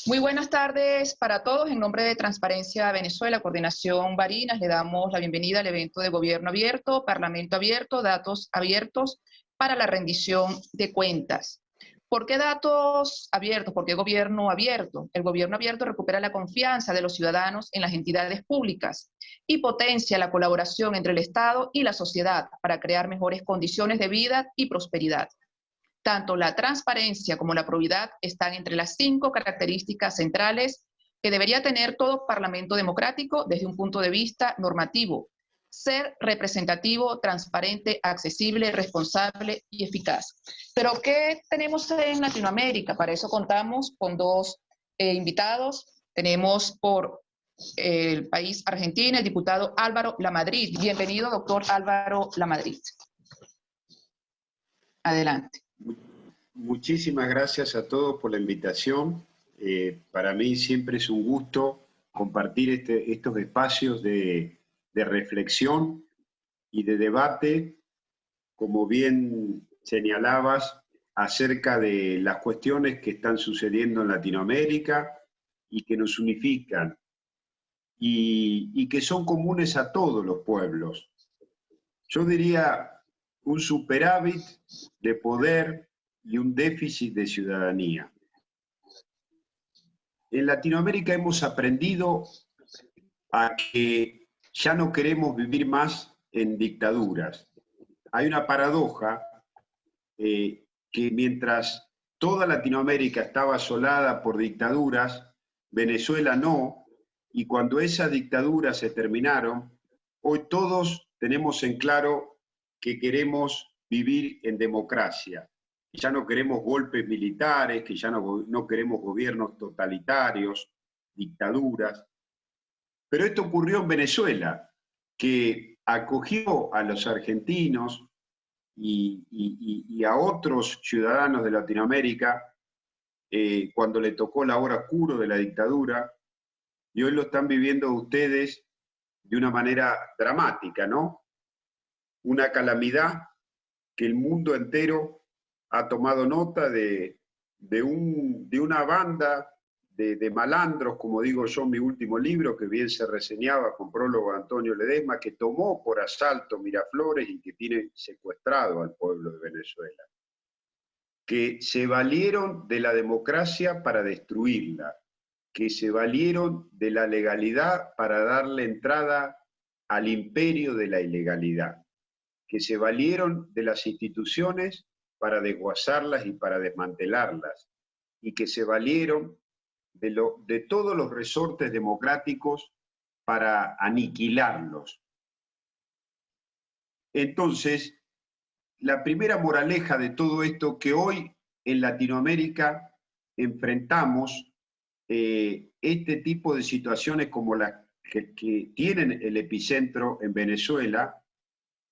Muy buenas tardes para todos. En nombre de Transparencia Venezuela, Coordinación Barinas, le damos la bienvenida al evento de Gobierno Abierto, Parlamento Abierto, Datos Abiertos para la rendición de cuentas. ¿Por qué datos abiertos? ¿Por qué gobierno abierto? El gobierno abierto recupera la confianza de los ciudadanos en las entidades públicas y potencia la colaboración entre el Estado y la sociedad para crear mejores condiciones de vida y prosperidad. Tanto la transparencia como la probidad están entre las 5 características centrales que debería tener todo parlamento democrático desde un punto de vista normativo. Ser representativo, transparente, accesible, responsable y eficaz. Pero ¿qué tenemos en Latinoamérica? Para eso contamos con dos invitados. Tenemos por el país Argentina el diputado Álvaro Lamadrid. Bienvenido, doctor Álvaro Lamadrid. Adelante. Muchísimas gracias a todos por la invitación. Para mí siempre es un gusto compartir estos espacios de reflexión y de debate, como bien señalabas, acerca de las cuestiones que están sucediendo en Latinoamérica y que nos unifican y que son comunes a todos los pueblos. Yo diría un superávit de poder y un déficit de ciudadanía. En Latinoamérica hemos aprendido a que ya no queremos vivir más en dictaduras. Hay una paradoja que mientras toda Latinoamérica estaba asolada por dictaduras, Venezuela no, y cuando esas dictaduras se terminaron, hoy todos tenemos en claro que queremos vivir en democracia. Ya no queremos golpes militares, que ya no queremos gobiernos totalitarios, dictaduras. Pero esto ocurrió en Venezuela, que acogió a los argentinos y a otros ciudadanos de Latinoamérica cuando le tocó la hora oscura de la dictadura, y hoy lo están viviendo ustedes de una manera dramática, ¿no? Una calamidad que el mundo entero ha tomado nota de una banda de malandros, como digo yo en mi último libro, que bien se reseñaba con prólogo de Antonio Ledesma, que tomó por asalto Miraflores y que tiene secuestrado al pueblo de Venezuela. Que se valieron de la democracia para destruirla, que se valieron de la legalidad para darle entrada al imperio de la ilegalidad, que se valieron de las instituciones para desguazarlas y para desmantelarlas, y que se valieron de todos los resortes democráticos para aniquilarlos. Entonces, la primera moraleja de todo esto que hoy en Latinoamérica enfrentamos este tipo de situaciones como las que tienen el epicentro en Venezuela,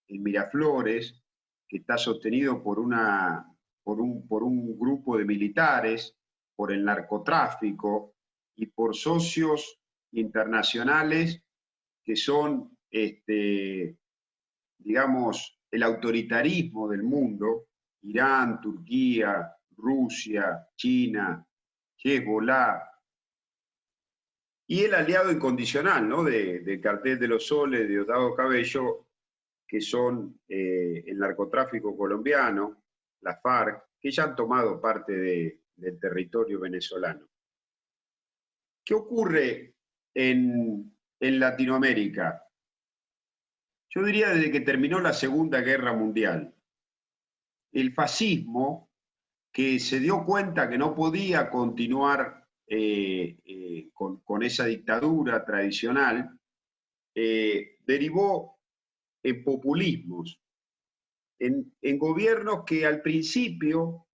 en Miraflores, que está sostenido por un grupo de militares, por el narcotráfico y por socios internacionales que son, digamos, el autoritarismo del mundo: Irán, Turquía, Rusia, China, Hezbollah, y el aliado incondicional, ¿no?, del Cartel de los Soles, de Diosdado Cabello, que son el narcotráfico colombiano, la FARC, que ya han tomado parte del territorio venezolano. ¿Qué ocurre en Latinoamérica? Yo diría desde que terminó la Segunda Guerra Mundial. El fascismo, que se dio cuenta que no podía continuar con esa dictadura tradicional, derivó en populismos, en gobiernos que al principio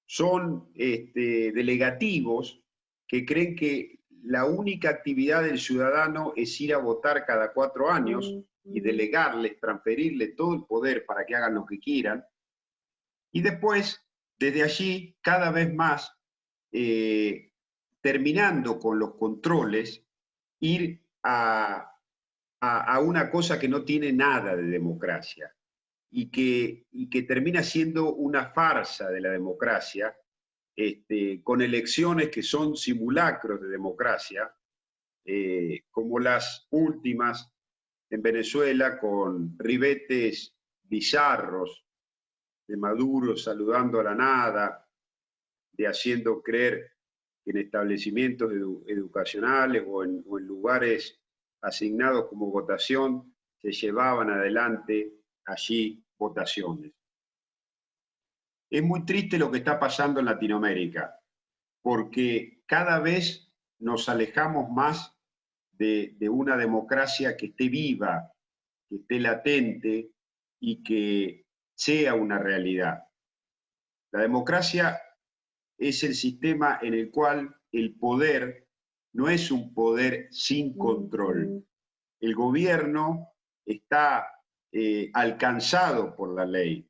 son delegativos, que creen que la única actividad del ciudadano es ir a votar cada 4 años y delegarles, transferirles todo el poder para que hagan lo que quieran, y después, desde allí, cada vez más, terminando con los controles, ir a una cosa que no tiene nada de democracia y que termina siendo una farsa de la democracia, con elecciones que son simulacros de democracia, como las últimas en Venezuela, con ribetes bizarros de Maduro saludando a la nada, de haciendo creer que en establecimientos educacionales o en lugares asignados como votación se llevaban adelante allí votaciones. Es muy triste lo que está pasando en Latinoamérica, porque cada vez nos alejamos más de una democracia que esté viva, que esté latente y que sea una realidad. La democracia es el sistema en el cual el poder no es un poder sin control. El gobierno está alcanzado por la ley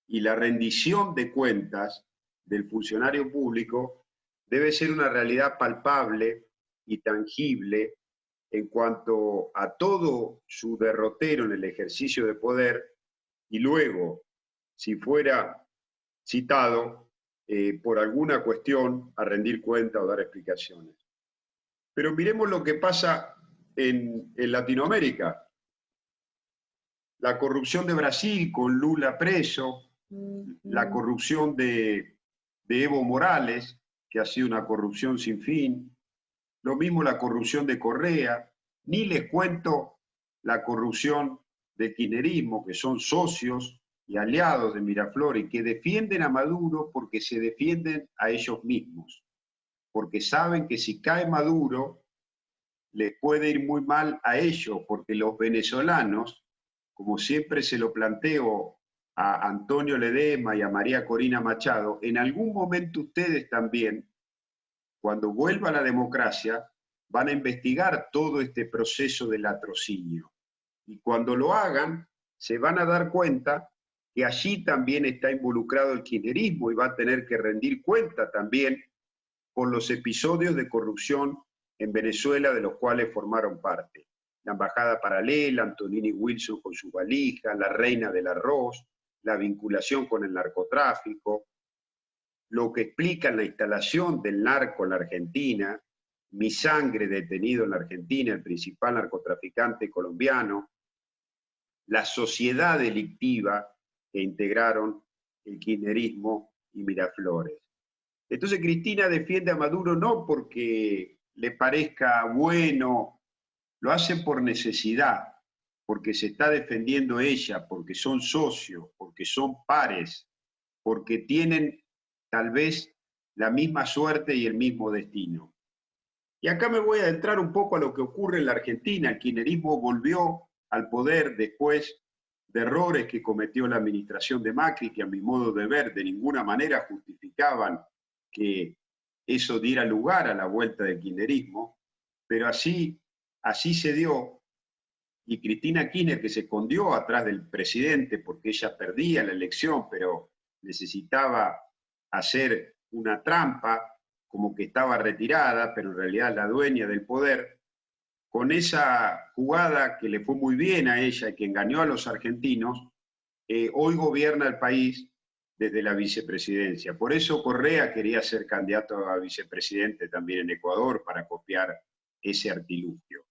y la rendición de cuentas del funcionario público debe ser una realidad palpable y tangible en cuanto a todo su derrotero en el ejercicio de poder y luego, si fuera citado por alguna cuestión, a rendir cuenta o dar explicaciones. Pero miremos lo que pasa en Latinoamérica. La corrupción de Brasil con Lula preso, la corrupción de Evo Morales, que ha sido una corrupción sin fin, lo mismo la corrupción de Correa, ni les cuento la corrupción del kirchnerismo, que son socios y aliados de Miraflores, que defienden a Maduro porque se defienden a ellos mismos, porque saben que si cae Maduro les puede ir muy mal a ellos, porque los venezolanos, como siempre se lo planteo a Antonio Ledesma y a María Corina Machado, en algún momento ustedes también, cuando vuelva la democracia, van a investigar todo este proceso del latrocinio. Y cuando lo hagan, se van a dar cuenta que allí también está involucrado el kirchnerismo y va a tener que rendir cuenta también por los episodios de corrupción en Venezuela de los cuales formaron parte. La embajada paralela, Antonini Wilson con su valija, la reina del arroz, la vinculación con el narcotráfico, lo que explica la instalación del narco en la Argentina, Mi Sangre detenido en la Argentina, el principal narcotraficante colombiano, la sociedad delictiva que integraron el kirchnerismo y Miraflores. Entonces Cristina defiende a Maduro no porque le parezca bueno, lo hace por necesidad, porque se está defendiendo ella, porque son socios, porque son pares, porque tienen tal vez la misma suerte y el mismo destino. Y acá me voy a adentrar un poco a lo que ocurre en la Argentina. El kirchnerismo volvió al poder después de errores que cometió la administración de Macri, que a mi modo de ver de ninguna manera justificaban que eso diera lugar a la vuelta del kirchnerismo, pero así se dio. Y Cristina Kirchner, que se escondió atrás del presidente porque ella perdía la elección, pero necesitaba hacer una trampa, como que estaba retirada, pero en realidad la dueña del poder, con esa jugada que le fue muy bien a ella y que engañó a los argentinos, hoy gobierna el país desde la vicepresidencia. Por eso Correa quería ser candidato a vicepresidente también en Ecuador para copiar ese artilugio.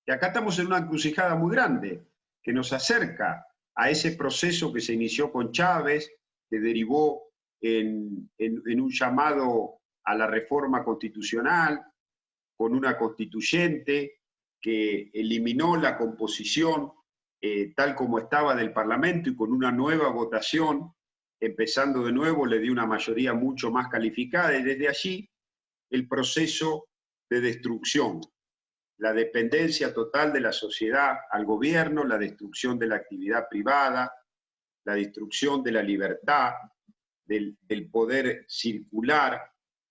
Y acá estamos en una encrucijada muy grande que nos acerca a ese proceso que se inició con Chávez, que derivó en un llamado a la reforma constitucional, con una constituyente que eliminó la composición tal como estaba del Parlamento y con una nueva votación, empezando de nuevo, le dio una mayoría mucho más calificada y desde allí el proceso de destrucción, la dependencia total de la sociedad al gobierno, la destrucción de la actividad privada, la destrucción de la libertad, del poder circular,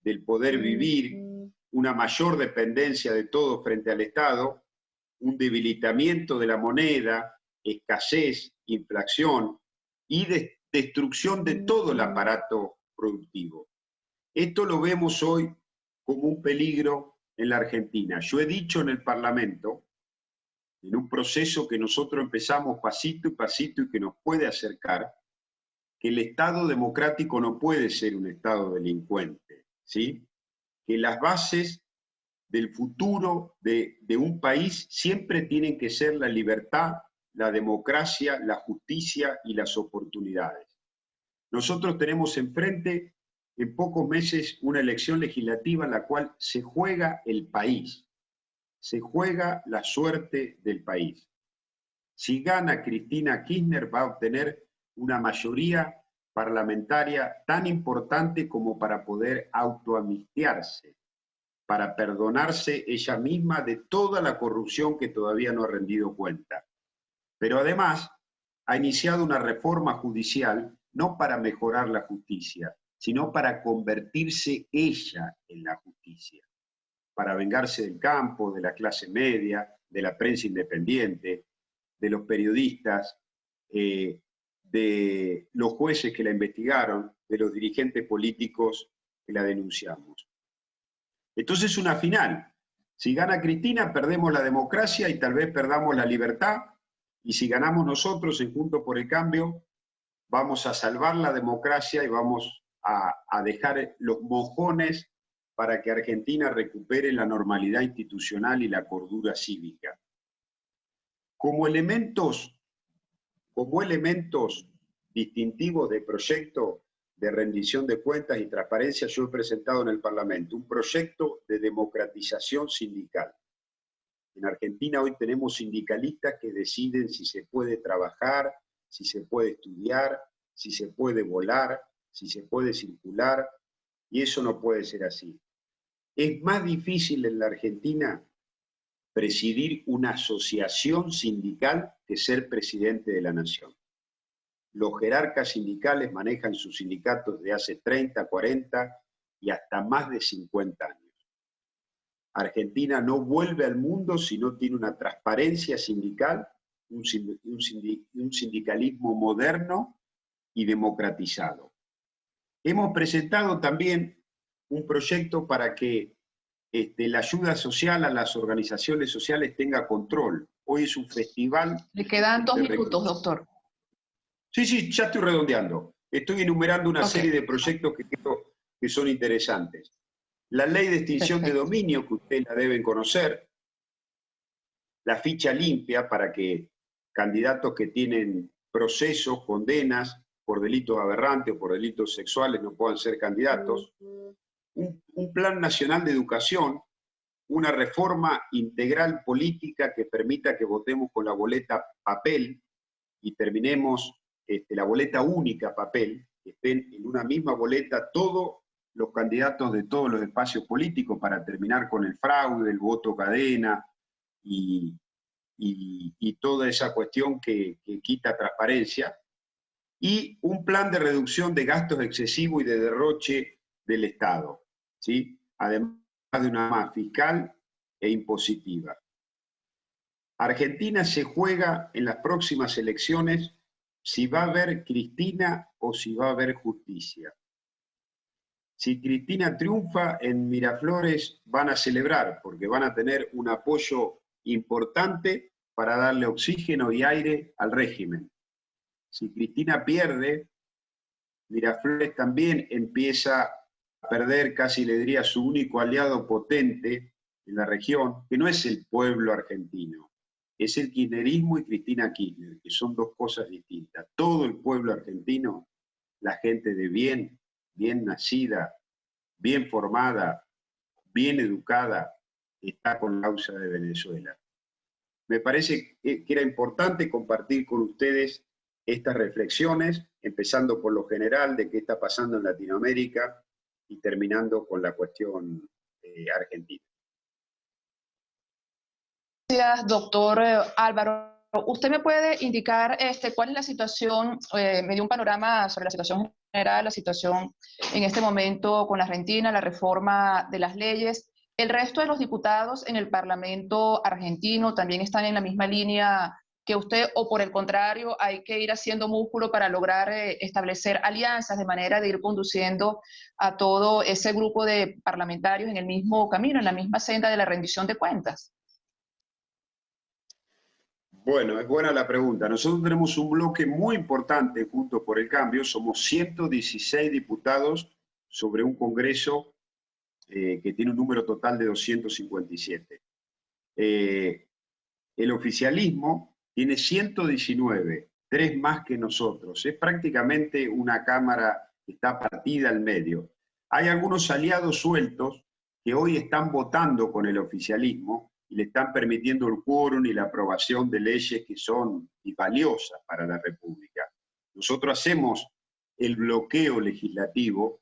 del poder vivir, una mayor dependencia de todo frente al Estado, un debilitamiento de la moneda, escasez, inflación y destrucción de todo el aparato productivo. Esto lo vemos hoy como un peligro en la Argentina. Yo he dicho en el Parlamento, en un proceso que nosotros empezamos pasito y pasito y que nos puede acercar, que el Estado democrático no puede ser un Estado delincuente, ¿sí? Que las bases del futuro de un país siempre tienen que ser la libertad, la democracia, la justicia y las oportunidades. Nosotros tenemos enfrente, en pocos meses, una elección legislativa en la cual se juega el país, se juega la suerte del país. Si gana Cristina Kirchner, va a obtener una mayoría parlamentaria tan importante como para poder autoamnistiarse, para perdonarse ella misma de toda la corrupción que todavía no ha rendido cuenta. Pero además ha iniciado una reforma judicial no para mejorar la justicia, sino para convertirse ella en la justicia, para vengarse del campo, de la clase media, de la prensa independiente, de los periodistas, de los jueces que la investigaron, de los dirigentes políticos que la denunciamos. Entonces es una final. Si gana Cristina, perdemos la democracia y tal vez perdamos la libertad, y si ganamos nosotros en Juntos por el Cambio, vamos a salvar la democracia y vamos a dejar los mojones para que Argentina recupere la normalidad institucional y la cordura cívica. Como elementos distintivos del proyecto de rendición de cuentas y transparencia, yo he presentado en el Parlamento un proyecto de democratización sindical. En Argentina hoy tenemos sindicalistas que deciden si se puede trabajar, si se puede estudiar, si se puede volar, si se puede circular, y eso no puede ser así. Es más difícil en la Argentina presidir una asociación sindical que ser presidente de la nación. Los jerarcas sindicales manejan sus sindicatos de hace 30, 40 y hasta más de 50 años. Argentina no vuelve al mundo si no tiene una transparencia sindical, un sindicalismo moderno y democratizado. Hemos presentado también un proyecto para que la ayuda social a las organizaciones sociales tenga control. Hoy es un festival... Le quedan 2 minutos, doctor. Sí, ya estoy redondeando. Estoy enumerando una serie de proyectos que creo que son interesantes. La ley de extinción de dominio, que ustedes la deben conocer. La ficha limpia para que candidatos que tienen procesos, condenas por delitos aberrantes o por delitos sexuales no puedan ser candidatos. Un plan nacional de educación, una reforma integral política que permita que votemos con la boleta papel y terminemos la boleta única papel, que estén en una misma boleta todos los candidatos de todos los espacios políticos para terminar con el fraude, el voto cadena y toda esa cuestión que quita transparencia. Y un plan de reducción de gastos excesivos y de derroche del Estado, ¿sí? Además de una más fiscal e impositiva. Argentina se juega en las próximas elecciones si va a haber Cristina o si va a haber justicia. Si Cristina triunfa, en Miraflores van a celebrar porque van a tener un apoyo importante para darle oxígeno y aire al régimen. Si Cristina pierde, Miraflores también empieza a perder, casi le diría, su único aliado potente en la región, que no es el pueblo argentino, es el kirchnerismo y Cristina Kirchner, que son dos cosas distintas. Todo el pueblo argentino, la gente de bien, bien nacida, bien formada, bien educada, está con la causa de Venezuela. Me parece que era importante compartir con ustedes estas reflexiones, empezando por lo general de qué está pasando en Latinoamérica y terminando con la cuestión argentina. Gracias, doctor Álvaro. ¿Usted me puede indicar cuál es la situación, me dio un panorama sobre la situación general, la situación en este momento con la Argentina, la reforma de las leyes? ¿El resto de los diputados en el Parlamento argentino también están en la misma línea que usted, o por el contrario, hay que ir haciendo músculo para lograr establecer alianzas de manera de ir conduciendo a todo ese grupo de parlamentarios en el mismo camino, en la misma senda de la rendición de cuentas? Bueno, es buena la pregunta. Nosotros tenemos un bloque muy importante Juntos por el Cambio. Somos 116 diputados sobre un Congreso que tiene un número total de 257. El oficialismo tiene 119, 3 más que nosotros. Es prácticamente una Cámara que está partida al medio. Hay algunos aliados sueltos que hoy están votando con el oficialismo y le están permitiendo el quórum y la aprobación de leyes que son valiosas para la República. Nosotros hacemos el bloqueo legislativo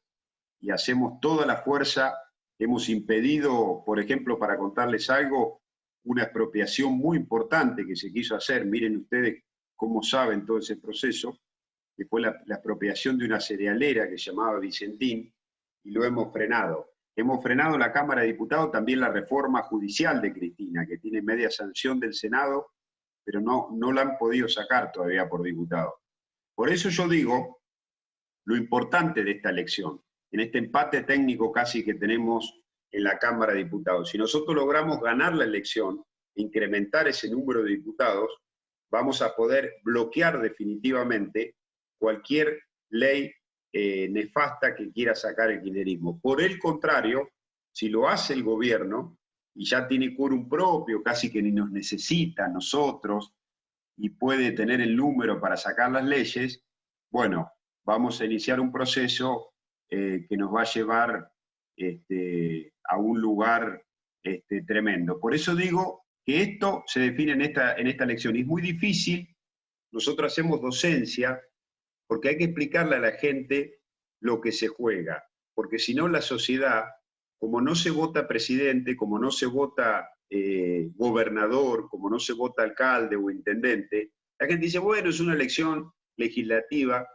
y hacemos toda la fuerza. Hemos impedido, por ejemplo, para contarles algo, una expropiación muy importante que se quiso hacer. Miren ustedes cómo saben todo ese proceso, que fue la expropiación de una cerealera que se llamaba Vicentín, y lo hemos frenado. Hemos frenado en la Cámara de Diputados también la reforma judicial de Cristina, que tiene media sanción del Senado, pero no la han podido sacar todavía por diputados. Por eso yo digo lo importante de esta elección, en este empate técnico casi que tenemos en la Cámara de Diputados. Si nosotros logramos ganar la elección e incrementar ese número de diputados, vamos a poder bloquear definitivamente cualquier ley nefasta que quiera sacar el kirchnerismo. Por el contrario, si lo hace el gobierno, y ya tiene quórum propio, casi que ni nos necesita a nosotros, y puede tener el número para sacar las leyes, bueno, vamos a iniciar un proceso que nos va a llevar a un lugar tremendo. Por eso digo que esto se define en esta elección. Y es muy difícil, nosotros hacemos docencia, porque hay que explicarle a la gente lo que se juega, porque si no la sociedad, como no se vota presidente, como no se vota gobernador, como no se vota alcalde o intendente, la gente dice, bueno, es una elección legislativa.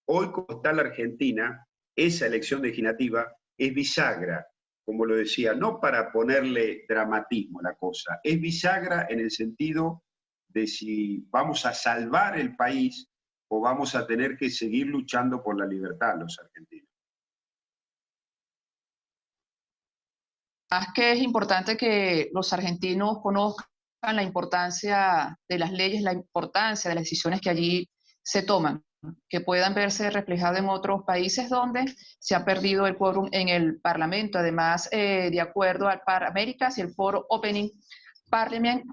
Hoy, como está la Argentina, esa elección legislativa es bisagra, como lo decía, no para ponerle dramatismo a la cosa, es bisagra en el sentido de si vamos a salvar el país o vamos a tener que seguir luchando por la libertad los argentinos. Más que es importante que los argentinos conozcan la importancia de las leyes, la importancia de las decisiones que allí se toman, que puedan verse reflejadas en otros países donde se ha perdido el quórum en el Parlamento. Además, de acuerdo al Américas y el foro Opening Parliament,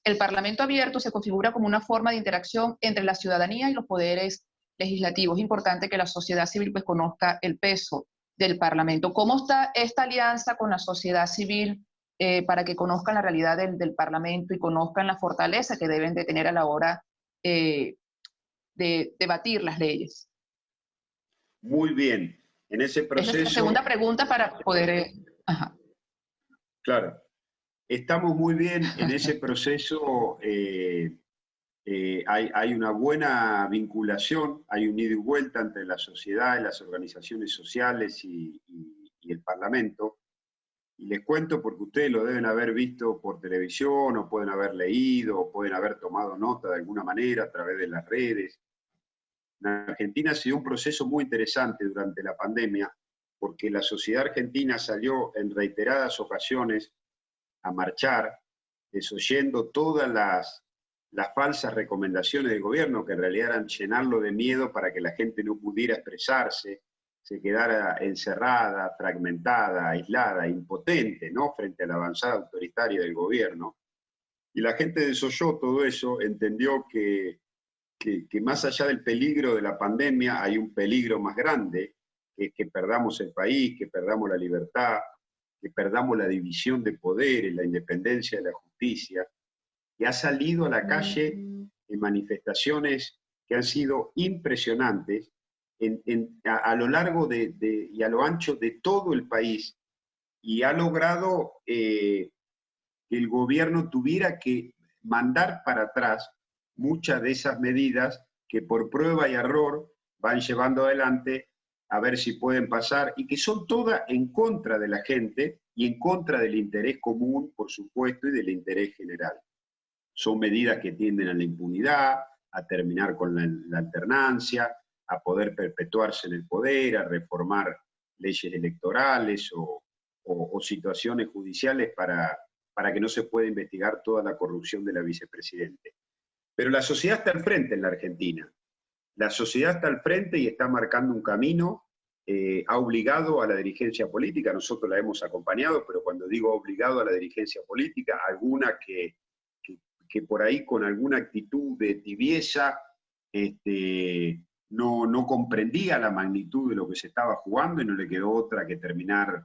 el Parlamento abierto se configura como una forma de interacción entre la ciudadanía y los poderes legislativos. Es importante que la sociedad civil pues conozca el peso del Parlamento. ¿Cómo está esta alianza con la sociedad civil para que conozcan la realidad del Parlamento y conozcan la fortaleza que deben de tener a la hora de debatir las leyes? Muy bien. En ese proceso... Esa es la segunda pregunta para poder... Claro. Estamos muy bien en ese proceso. Hay una buena vinculación, hay un ida y vuelta entre la sociedad y las organizaciones sociales y el Parlamento. Y les cuento porque ustedes lo deben haber visto por televisión, o pueden haber leído, o pueden haber tomado nota de alguna manera a través de las redes. En Argentina ha sido un proceso muy interesante durante la pandemia, porque la sociedad argentina salió en reiteradas ocasiones a marchar, desoyendo todas las falsas recomendaciones del gobierno, que en realidad eran llenarlo de miedo para que la gente no pudiera expresarse, se quedara encerrada, fragmentada, aislada, impotente, ¿no?, frente a la avanzada autoritaria del gobierno. Y la gente desoyó todo eso, entendió que más allá del peligro de la pandemia hay un peligro más grande, que es que perdamos el país, que perdamos la libertad, que perdamos la división de poderes, la independencia de la justicia, y ha salido a la calle en manifestaciones que han sido impresionantes a lo largo y a lo ancho de todo el país, y ha logrado que el gobierno tuviera que mandar para atrás muchas de esas medidas que por prueba y error van llevando adelante a ver si pueden pasar, y que son todas en contra de la gente y en contra del interés común, por supuesto, y del interés general. Son medidas que tienden a la impunidad, a terminar con la alternancia, a poder perpetuarse en el poder, a reformar leyes electorales o situaciones judiciales para para que no se pueda investigar toda la corrupción de la vicepresidenta. Pero la sociedad está al frente en la Argentina. La sociedad está al frente y está marcando un camino, ha obligado a la dirigencia política, nosotros la hemos acompañado, pero cuando digo obligado a la dirigencia política, alguna que por ahí con alguna actitud de tibieza no comprendía la magnitud de lo que se estaba jugando y no le quedó otra que terminar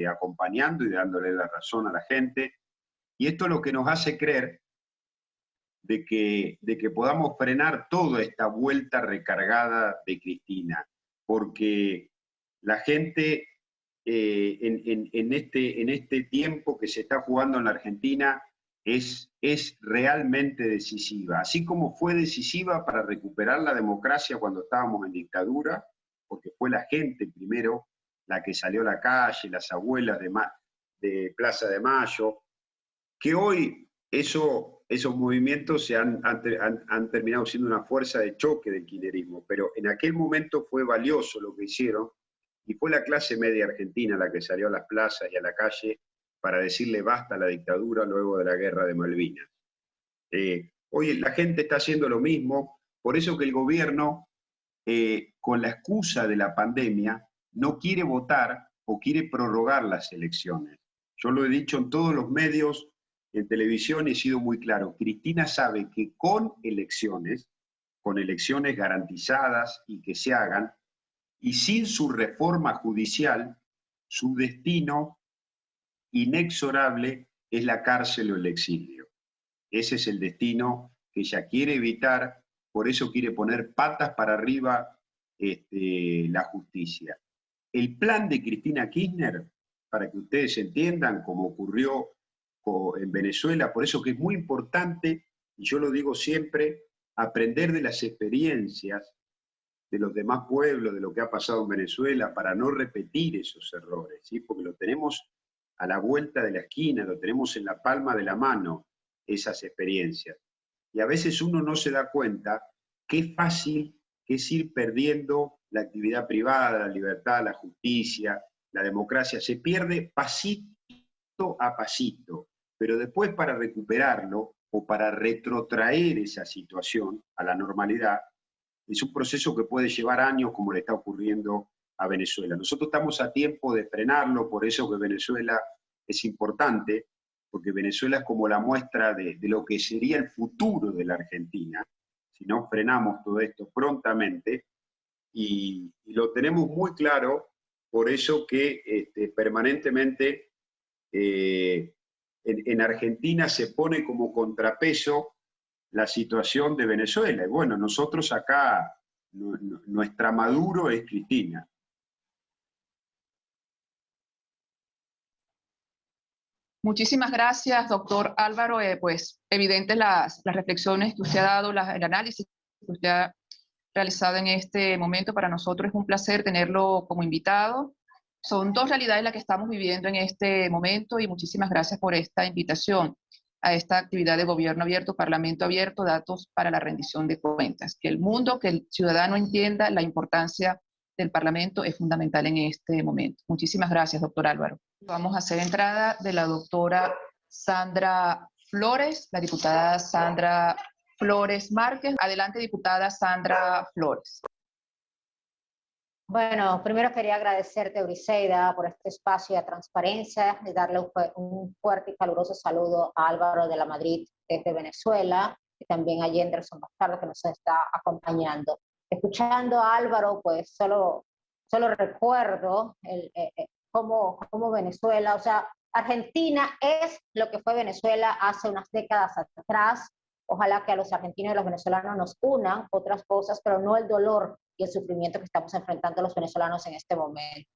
acompañando y dándole la razón a la gente. Y esto es lo que nos hace creer de que podamos frenar toda esta vuelta recargada de Cristina, porque la gente en este tiempo que se está jugando en la Argentina es realmente decisiva, así como fue decisiva para recuperar la democracia cuando estábamos en dictadura, porque fue la gente primero la que salió a la calle, las abuelas de Plaza de Mayo, que hoy esos movimientos han terminado siendo una fuerza de choque del kirchnerismo, pero en aquel momento fue valioso lo que hicieron, y fue la clase media argentina la que salió a las plazas y a la calle para decirle basta a la dictadura luego de la guerra de Malvinas. Hoy la gente está haciendo lo mismo, por eso que el gobierno, con la excusa de la pandemia, no quiere votar o quiere prorrogar las elecciones. Yo lo he dicho en todos los medios, en televisión, he sido muy claro. Cristina sabe que con elecciones garantizadas y que se hagan, y sin su reforma judicial, su destino inexorable es la cárcel o el exilio. Ese es el destino que ella quiere evitar, por eso quiere poner patas para arriba la justicia. El plan de Cristina Kirchner, para que ustedes entiendan, como ocurrió en Venezuela, por eso que es muy importante, y yo lo digo siempre, aprender de las experiencias de los demás pueblos, de lo que ha pasado en Venezuela, para no repetir esos errores, ¿sí? Porque lo tenemos a la vuelta de la esquina, lo tenemos en la palma de la mano, esas experiencias. Y a veces uno no se da cuenta qué fácil que es ir perdiendo la actividad privada, la libertad, la justicia, la democracia. Se pierde pasito a pasito, pero después para recuperarlo o para retrotraer esa situación a la normalidad, es un proceso que puede llevar años, como le está ocurriendo a Venezuela. Nosotros estamos a tiempo de frenarlo, por eso que Venezuela es importante, porque Venezuela es como la muestra de lo que sería el futuro de la Argentina, si no frenamos todo esto prontamente, y lo tenemos muy claro, por eso que permanentemente en Argentina se pone como contrapeso la situación de Venezuela. Y bueno, nosotros acá, nuestra Maduro es Cristina. Muchísimas gracias, doctor Álvaro. Pues evidentes las reflexiones que usted ha dado, el análisis que usted ha realizado en este momento. Para nosotros es un placer tenerlo como invitado. Son dos realidades las que estamos viviendo en este momento y muchísimas gracias por esta invitación a esta actividad de gobierno abierto, parlamento abierto, datos para la rendición de cuentas. Que el mundo, que el ciudadano entienda la importancia del parlamento es fundamental en este momento. Muchísimas gracias, doctor Álvaro. Vamos a hacer entrada de la doctora Sandra Flores, la diputada Sandra Flores Márquez. Adelante, diputada Sandra Flores. Bueno, primero quería agradecerte, Briseida, por este espacio de transparencia y darle un fuerte y caluroso saludo a Álvaro de la Madrid desde Venezuela y también a Yenderson Bastardo que nos está acompañando. Escuchando a Álvaro, pues solo recuerdo cómo Venezuela, o sea, Argentina es lo que fue Venezuela hace unas décadas atrás. Ojalá que a los argentinos y los venezolanos nos unan otras cosas, pero no el dolor y el sufrimiento que estamos enfrentando los venezolanos en este momento.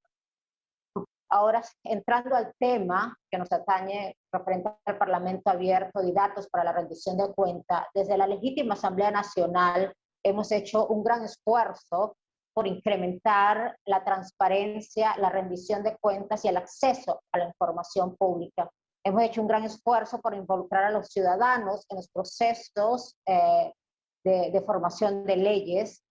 Ahora, entrando al tema que nos atañe referente al Parlamento abierto y datos para la rendición de cuentas, desde la legítima Asamblea Nacional hemos hecho un gran esfuerzo por incrementar la transparencia, la rendición de cuentas y el acceso a la información pública. Hemos hecho un gran esfuerzo por involucrar a los ciudadanos en los procesos de formación de leyes.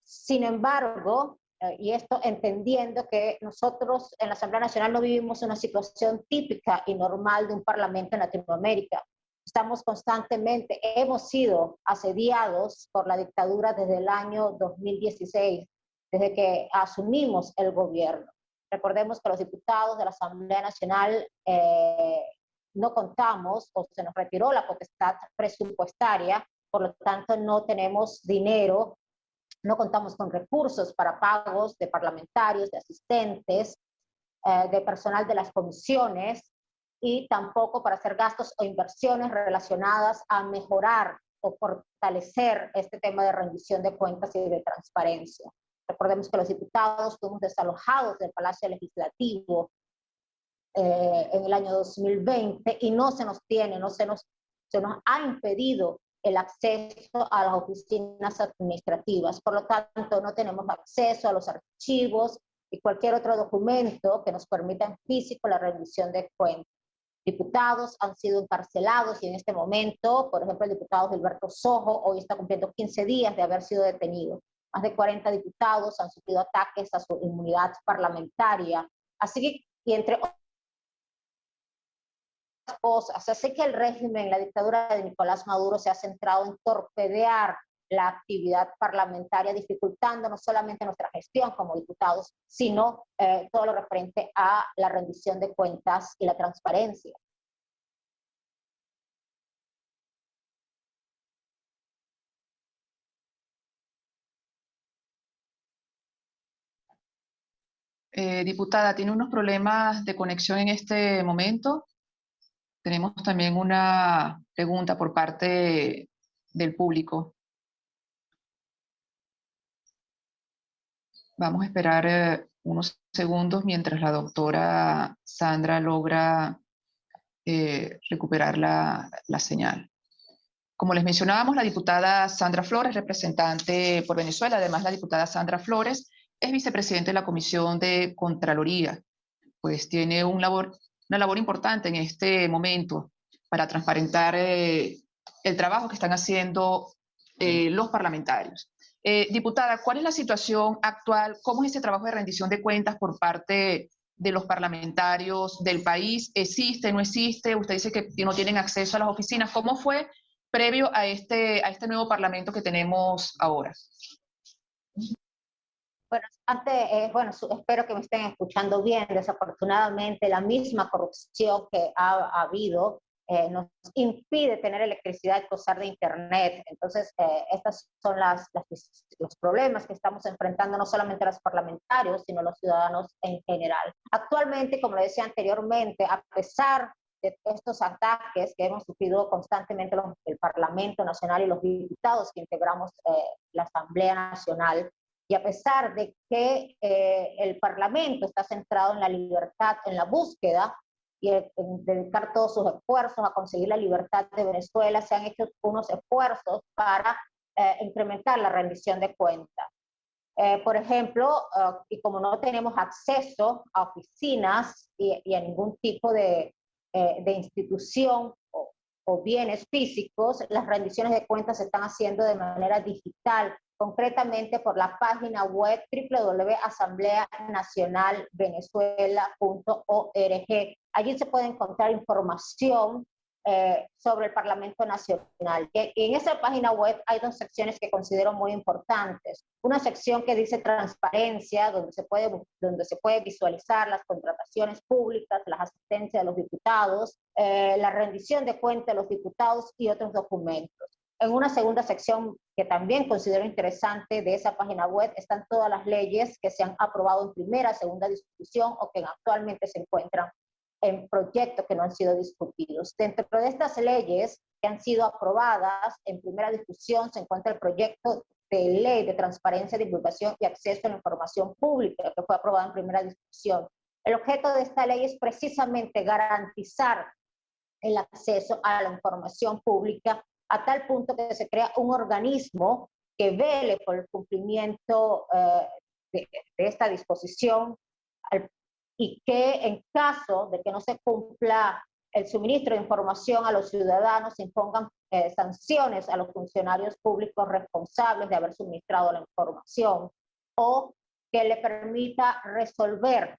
Sin embargo, y esto entendiendo que nosotros en la Asamblea Nacional no vivimos una situación típica y normal de un parlamento en Latinoamérica. Estamos constantemente, hemos sido asediados por la dictadura desde el año 2016, desde que asumimos el gobierno. Recordemos que los diputados de la Asamblea Nacional no contamos o se nos retiró la potestad presupuestaria, por lo tanto no tenemos dinero, no contamos con recursos para pagos de parlamentarios, de asistentes, de personal de las comisiones y tampoco para hacer gastos o inversiones relacionadas a mejorar o fortalecer este tema de rendición de cuentas y de transparencia. Recordemos que los diputados fuimos desalojados del Palacio Legislativo en el año 2020 y no se nos ha impedido el acceso a las oficinas administrativas. Por lo tanto, no tenemos acceso a los archivos y cualquier otro documento que nos permita en físico la rendición de cuentas. Diputados han sido encarcelados y en este momento, por ejemplo, el diputado Gilberto Sojo hoy está cumpliendo 15 días de haber sido detenido. Más de 40 diputados han sufrido ataques a su inmunidad parlamentaria. Así que, y entre otras cosas, así que el régimen, la dictadura de Nicolás Maduro se ha centrado en torpedear la actividad parlamentaria, dificultando no solamente nuestra gestión como diputados, sino todo lo referente a la rendición de cuentas y la transparencia. Diputada, ¿tiene unos problemas de conexión en este momento? Tenemos también una pregunta por parte del público. Vamos a esperar unos segundos mientras la doctora Sandra logra recuperar la señal. Como les mencionábamos, la diputada Sandra Flores, representante por Venezuela, además la diputada Sandra Flores, es vicepresidente de la Comisión de Contraloría, pues tiene una labor importante en este momento para transparentar el trabajo que están haciendo los parlamentarios. Diputada, ¿cuál es la situación actual? ¿Cómo es ese trabajo de rendición de cuentas por parte de los parlamentarios del país? ¿Existe, no existe? Usted dice que no tienen acceso a las oficinas. ¿Cómo fue previo a este nuevo parlamento que tenemos ahora? Bueno, espero que me estén escuchando bien. Desafortunadamente, la misma corrupción que ha habido nos impide tener electricidad y gozar de internet. Entonces, estos son los problemas que estamos enfrentando no solamente los parlamentarios, sino los ciudadanos en general. Actualmente, como le decía anteriormente, a pesar de estos ataques que hemos sufrido constantemente el Parlamento Nacional y los diputados que integramos la Asamblea Nacional, y a pesar de que el Parlamento está centrado en la libertad, en la búsqueda y en dedicar todos sus esfuerzos a conseguir la libertad de Venezuela, se han hecho unos esfuerzos para incrementar la rendición de cuentas. Por ejemplo, y como no tenemos acceso a oficinas y a ningún tipo de institución o bienes físicos, las rendiciones de cuentas se están haciendo de manera digital, concretamente por la página web www.asambleanacionalvenezuela.org. Allí se puede encontrar información sobre el Parlamento Nacional. Y en esa página web hay dos secciones que considero muy importantes. Una sección que dice transparencia, donde se puede visualizar las contrataciones públicas, las asistencias de los diputados, la rendición de cuentas de los diputados y otros documentos. En una segunda sección que también considero interesante de esa página web están todas las leyes que se han aprobado en primera, segunda discusión o que actualmente se encuentran en proyectos que no han sido discutidos. Dentro de estas leyes que han sido aprobadas en primera discusión se encuentra el proyecto de ley de transparencia, divulgación y acceso a la información pública que fue aprobado en primera discusión. El objeto de esta ley es precisamente garantizar el acceso a la información pública a tal punto que se crea un organismo que vele por el cumplimiento de esta disposición y que en caso de que no se cumpla el suministro de información a los ciudadanos, se impongan sanciones a los funcionarios públicos responsables de haber suministrado la información o que le permita resolver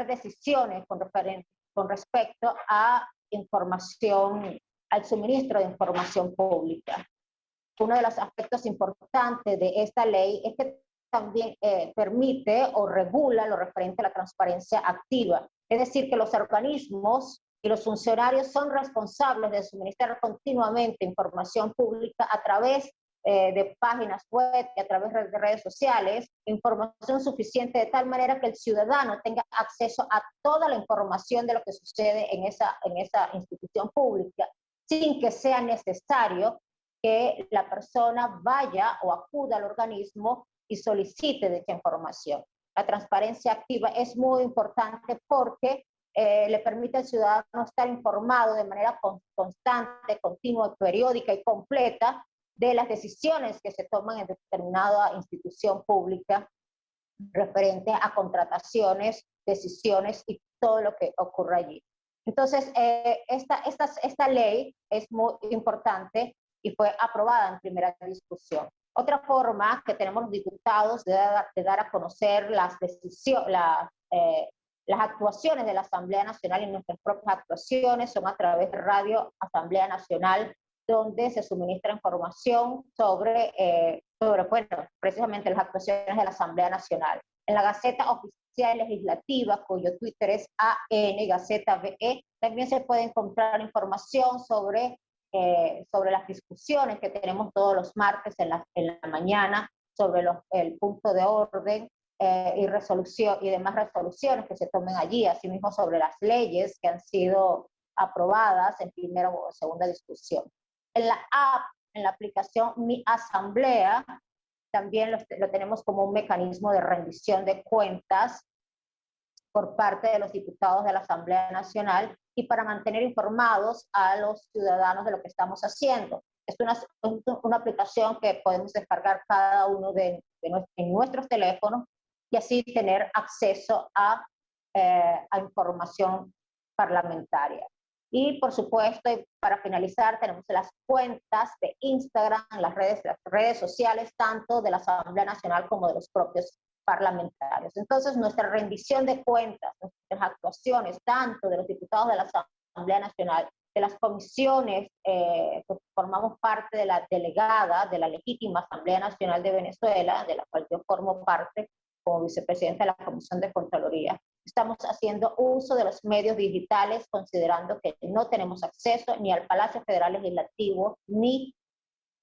decisiones con respecto a información, al suministro de información pública. Uno de los aspectos importantes de esta ley es que también permite o regula lo referente a la transparencia activa. Es decir, que los organismos y los funcionarios son responsables de suministrar continuamente información pública a través de páginas web y a través de redes sociales, información suficiente de tal manera que el ciudadano tenga acceso a toda la información de lo que sucede en esa institución pública, sin que sea necesario que la persona vaya o acuda al organismo y solicite dicha información. La transparencia activa es muy importante porque le permite al ciudadano estar informado de manera constante, continua, periódica y completa de las decisiones que se toman en determinada institución pública referente a contrataciones, decisiones y todo lo que ocurre allí. Entonces, esta ley es muy importante y fue aprobada en primera discusión. Otra forma que tenemos los diputados de dar a conocer las actuaciones de la Asamblea Nacional y nuestras propias actuaciones son a través de Radio Asamblea Nacional, donde se suministra información sobre precisamente las actuaciones de la Asamblea Nacional. En la Gaceta Oficial Legislativa, cuyo Twitter es AN Gaceta VE, también se puede encontrar información sobre las discusiones que tenemos todos los martes en la mañana, sobre el punto de orden y demás resoluciones que se tomen allí, asimismo sobre las leyes que han sido aprobadas en primera o segunda discusión. En la app, en la aplicación Mi Asamblea, también lo tenemos como un mecanismo de rendición de cuentas por parte de los diputados de la Asamblea Nacional y para mantener informados a los ciudadanos de lo que estamos haciendo. Es una aplicación que podemos descargar cada uno en nuestros teléfonos y así tener acceso a información parlamentaria. Y por supuesto, para finalizar, tenemos las cuentas de Instagram, las redes sociales, tanto de la Asamblea Nacional como de los propios parlamentarios. Entonces, nuestra rendición de cuentas, nuestras actuaciones, tanto de los diputados de la Asamblea Nacional, de las comisiones que formamos parte de la delegada de la legítima Asamblea Nacional de Venezuela, de la cual yo formo parte como vicepresidenta de la Comisión de Contraloría, estamos haciendo uso de los medios digitales, considerando que no tenemos acceso ni al Palacio Federal Legislativo ni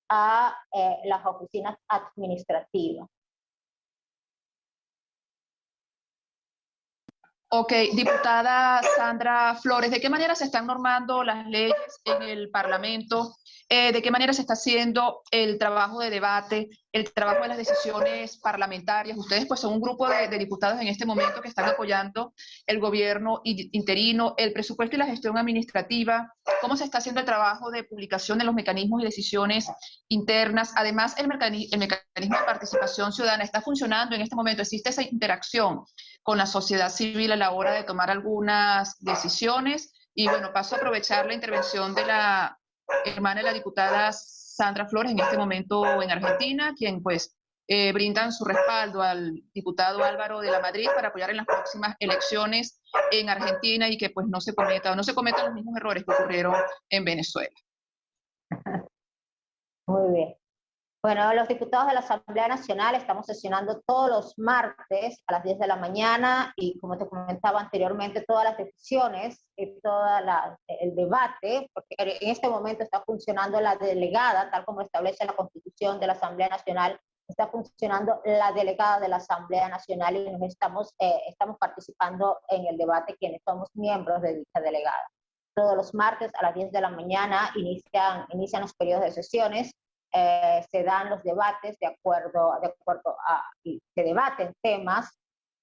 a las oficinas administrativas. Ok, diputada Sandra Flores, ¿de qué manera se están normando las leyes en el Parlamento? ¿De qué manera se está haciendo el trabajo de debate, el trabajo de las decisiones parlamentarias? Ustedes pues son un grupo de diputados en este momento que están apoyando el gobierno interino, el presupuesto y la gestión administrativa. ¿Cómo se está haciendo el trabajo de publicación de los mecanismos y decisiones internas? Además, el mecanismo de participación ciudadana está funcionando en este momento. ¿Existe esa interacción con la sociedad civil a la hora de tomar algunas decisiones? Y bueno, paso a aprovechar la intervención de la hermana de la diputada Sandra Flores en este momento en Argentina, quien pues brindan su respaldo al diputado Álvaro de la Madrid para apoyar en las próximas elecciones en Argentina y que pues no se cometan los mismos errores que ocurrieron en Venezuela. Muy bien. Bueno, los diputados de la Asamblea Nacional estamos sesionando todos los martes a las 10 de la mañana y, como te comentaba anteriormente, todas las decisiones y el debate, porque en este momento está funcionando la delegada, tal como establece la Constitución de la Asamblea Nacional, está funcionando la delegada de la Asamblea Nacional y estamos participando en el debate quienes somos miembros de dicha delegada. Todos los martes a las 10 de la mañana inician los periodos de sesiones. Se dan los debates y se debaten temas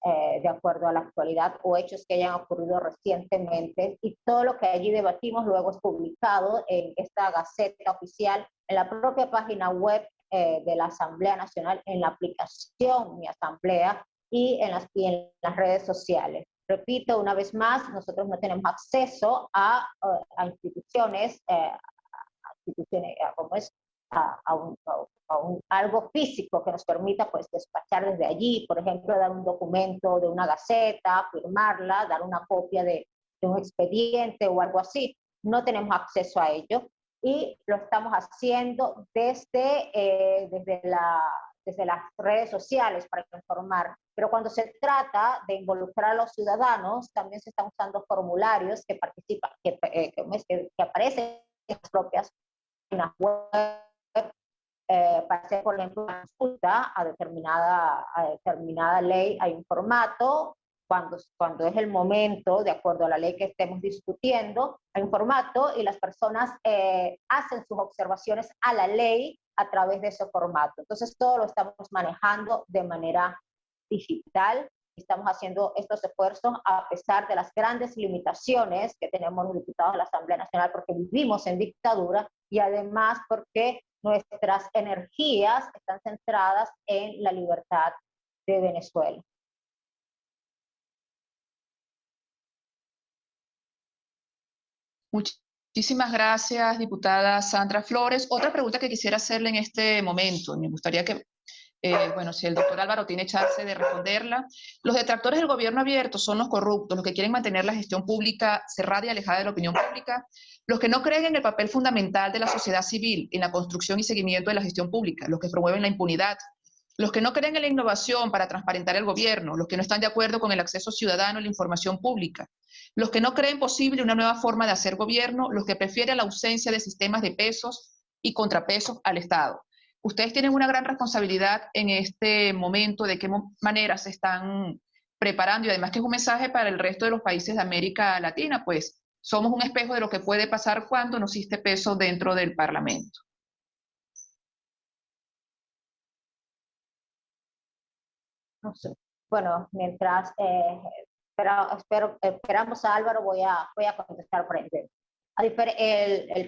de acuerdo a la actualidad o hechos que hayan ocurrido recientemente, y todo lo que allí debatimos luego es publicado en esta Gaceta Oficial, en la propia página web de la Asamblea Nacional, en la aplicación Mi Asamblea y en las redes sociales. Repito una vez más, nosotros no tenemos acceso a instituciones como es algo físico que nos permita pues despachar desde allí, por ejemplo, dar un documento de una gaceta, firmarla, dar una copia de un expediente o algo así. No tenemos acceso a ello y lo estamos haciendo desde las redes sociales para informar. Pero cuando se trata de involucrar a los ciudadanos, también se están usando formularios que aparecen en las propias páginas web, para hacer, por ejemplo, una consulta a determinada ley. Hay un formato, cuando es el momento, de acuerdo a la ley que estemos discutiendo, hay un formato y las personas hacen sus observaciones a la ley a través de ese formato. Entonces, todo lo estamos manejando de manera digital. Estamos haciendo estos esfuerzos a pesar de las grandes limitaciones que tenemos los diputados de la Asamblea Nacional, porque vivimos en dictadura y además porque nuestras energías están centradas en la libertad de Venezuela. Muchísimas gracias, diputada Sandra Flores. Otra pregunta que quisiera hacerle en este momento, me gustaría que, bueno, si el doctor Álvaro tiene chance de responderla. Los detractores del gobierno abierto son los corruptos, los que quieren mantener la gestión pública cerrada y alejada de la opinión pública, los que no creen en el papel fundamental de la sociedad civil en la construcción y seguimiento de la gestión pública, los que promueven la impunidad, los que no creen en la innovación para transparentar el gobierno, los que no están de acuerdo con el acceso ciudadano a la información pública, los que no creen posible una nueva forma de hacer gobierno, los que prefieren la ausencia de sistemas de pesos y contrapesos al Estado. Ustedes tienen una gran responsabilidad en este momento de qué manera se están preparando y además que es un mensaje para el resto de los países de América Latina, pues somos un espejo de lo que puede pasar cuando no existe peso dentro del Parlamento. No sé. Bueno, mientras esperamos a Álvaro, voy a contestar por el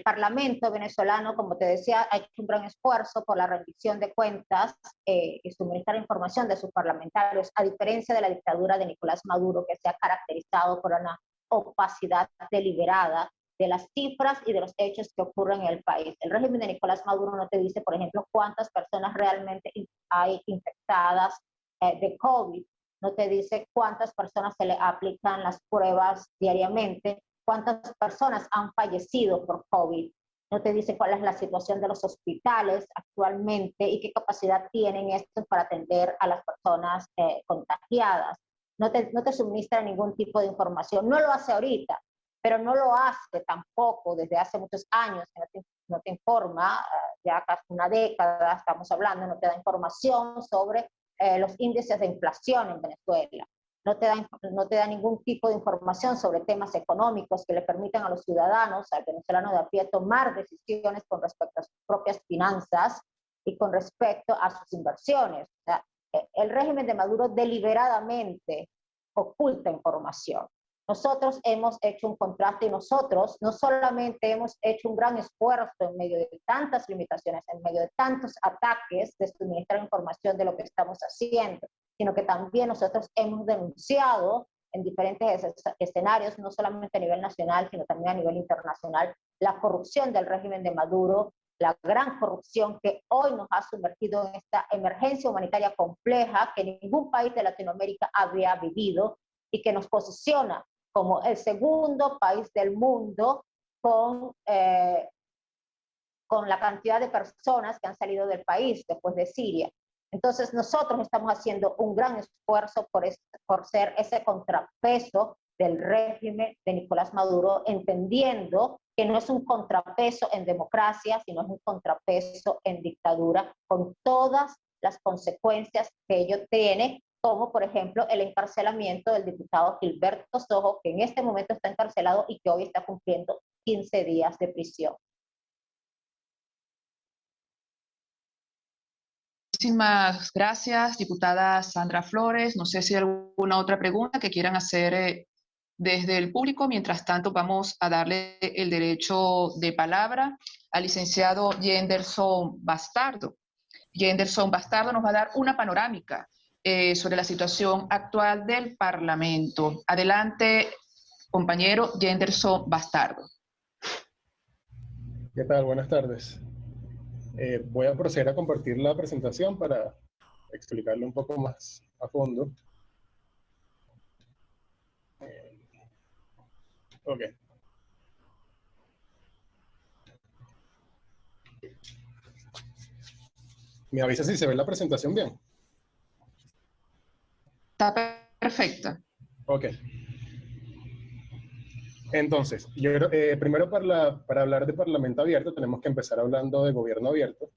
Parlamento venezolano, como te decía, ha hecho un gran esfuerzo por la rendición de cuentas y suministrar información de sus parlamentarios, a diferencia de la dictadura de Nicolás Maduro, que se ha caracterizado por una opacidad deliberada de las cifras y de los hechos que ocurren en el país. El régimen de Nicolás Maduro no te dice, por ejemplo, cuántas personas realmente hay infectadas de COVID, no te dice cuántas personas se le aplican las pruebas diariamente, cuántas personas han fallecido por COVID, no te dice cuál es la situación de los hospitales actualmente y qué capacidad tienen estos para atender a las personas contagiadas. No te suministra ningún tipo de información. No lo hace ahorita, pero no lo hace tampoco desde hace muchos años, que no te informa, ya casi una década estamos hablando, no te da información sobre los índices de inflación en Venezuela. No te da ningún tipo de información sobre temas económicos que le permitan a los ciudadanos, al venezolano de a pie, tomar decisiones con respecto a sus propias finanzas y con respecto a sus inversiones. O sea, el régimen de Maduro deliberadamente oculta información. Nosotros hemos hecho un contraste y nosotros no solamente hemos hecho un gran esfuerzo en medio de tantas limitaciones, en medio de tantos ataques de suministrar información de lo que estamos haciendo, sino que también nosotros hemos denunciado en diferentes escenarios, no solamente a nivel nacional, sino también a nivel internacional, la corrupción del régimen de Maduro, la gran corrupción que hoy nos ha sumergido en esta emergencia humanitaria compleja que ningún país de Latinoamérica había vivido y que nos posiciona como el segundo país del mundo con la cantidad de personas que han salido del país después de Siria. Entonces nosotros estamos haciendo un gran esfuerzo por ser ese contrapeso del régimen de Nicolás Maduro, entendiendo que no es un contrapeso en democracia, sino es un contrapeso en dictadura, con todas las consecuencias que ello tiene, como por ejemplo el encarcelamiento del diputado Gilberto Sojo, que en este momento está encarcelado y que hoy está cumpliendo 15 días de prisión. Muchísimas gracias, diputada Sandra Flores. No sé si hay alguna otra pregunta que quieran hacer desde el público. Mientras tanto, vamos a darle el derecho de palabra al licenciado Yenderson Bastardo. Yenderson Bastardo nos va a dar una panorámica sobre la situación actual del Parlamento. Adelante, compañero Yenderson Bastardo. ¿Qué tal? Buenas tardes. Voy a proceder a compartir la presentación para explicarle un poco más a fondo. Ok. ¿Me avisa si se ve la presentación bien? Está perfecta. Ok. Entonces, primero para hablar de Parlamento Abierto tenemos que empezar hablando de Gobierno Abierto.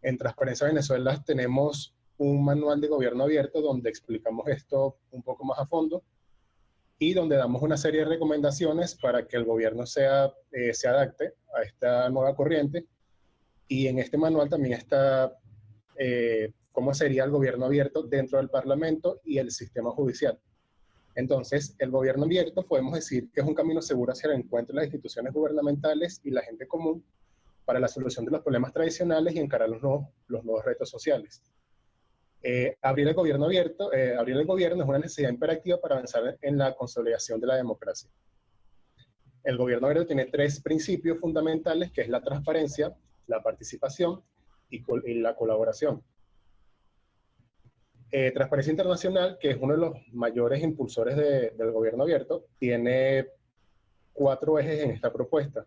En Transparencia Venezuela tenemos un manual de Gobierno Abierto donde explicamos esto un poco más a fondo y donde damos una serie de recomendaciones para que el gobierno se adapte a esta nueva corriente. Y en este manual también está cómo sería el gobierno abierto dentro del Parlamento y el sistema judicial. Entonces, el gobierno abierto podemos decir que es un camino seguro hacia el encuentro de las instituciones gubernamentales y la gente común para la solución de los problemas tradicionales y encarar los nuevos retos sociales. Abrir el gobierno es una necesidad imperativa para avanzar en la consolidación de la democracia. El gobierno abierto tiene 3 principios fundamentales, que es la transparencia, la participación y la colaboración. Transparencia Internacional, que es uno de los mayores impulsores del gobierno abierto, tiene 4 ejes en esta propuesta.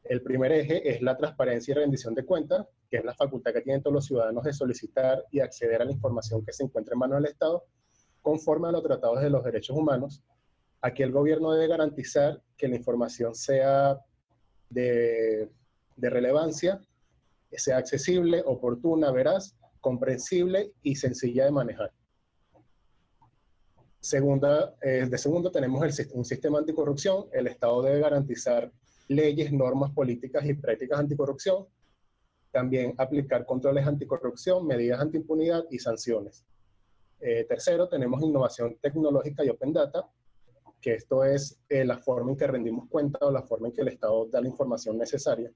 El primer eje es la transparencia y rendición de cuentas, que es la facultad que tienen todos los ciudadanos de solicitar y acceder a la información que se encuentra en manos del Estado, conforme a los tratados de los derechos humanos. Aquí el gobierno debe garantizar que la información sea de relevancia, sea accesible, oportuna, veraz, comprensible y sencilla de manejar. De segundo tenemos un sistema anticorrupción. El Estado debe garantizar leyes, normas, políticas y prácticas anticorrupción. También aplicar controles anticorrupción, medidas antiimpunidad y sanciones. Tercero, tenemos innovación tecnológica y open data, que esto es la forma en que rendimos cuenta o la forma en que el Estado da la información necesaria.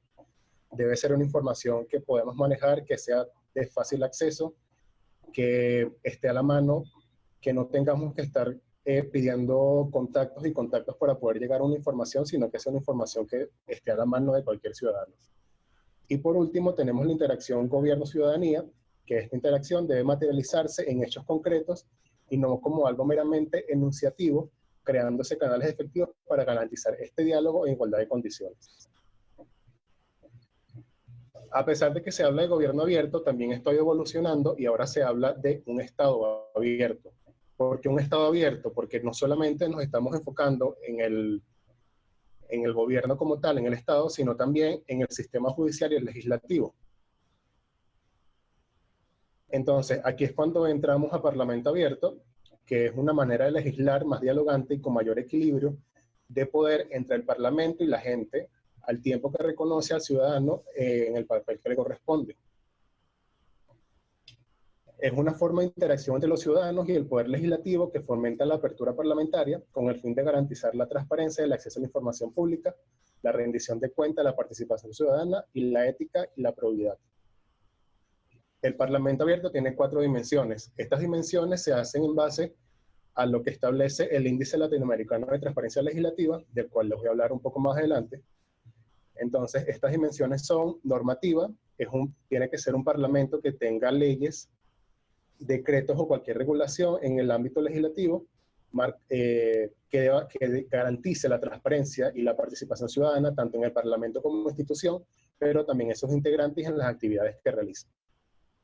Debe ser una información que podamos manejar, que sea de fácil acceso, que esté a la mano, que no tengamos que estar pidiendo contactos y contactos para poder llegar a una información, sino que sea una información que esté a la mano de cualquier ciudadano. Y por último, tenemos la interacción gobierno-ciudadanía, que esta interacción debe materializarse en hechos concretos y no como algo meramente enunciativo, creándose canales efectivos para garantizar este diálogo en igualdad de condiciones. A pesar de que se habla de gobierno abierto, también estoy evolucionando y ahora se habla de un Estado abierto. ¿Por qué un Estado abierto? Porque no solamente nos estamos enfocando en el gobierno como tal, en el Estado, sino también en el sistema judicial y el legislativo. Entonces, aquí es cuando entramos a Parlamento Abierto, que es una manera de legislar más dialogante y con mayor equilibrio de poder entre el Parlamento y la gente, al tiempo que reconoce al ciudadano en el papel que le corresponde. Es una forma de interacción entre los ciudadanos y el poder legislativo que fomenta la apertura parlamentaria con el fin de garantizar la transparencia, el acceso a la información pública, la rendición de cuentas, la participación ciudadana y la ética y la probidad. El Parlamento Abierto tiene 4 dimensiones. Estas dimensiones se hacen en base a lo que establece el Índice Latinoamericano de Transparencia Legislativa, del cual les voy a hablar un poco más adelante. Entonces, estas dimensiones son normativa, tiene que ser un parlamento que tenga leyes, decretos o cualquier regulación en el ámbito legislativo que garantice la transparencia y la participación ciudadana tanto en el Parlamento como institución, pero también esos integrantes en las actividades que realizan.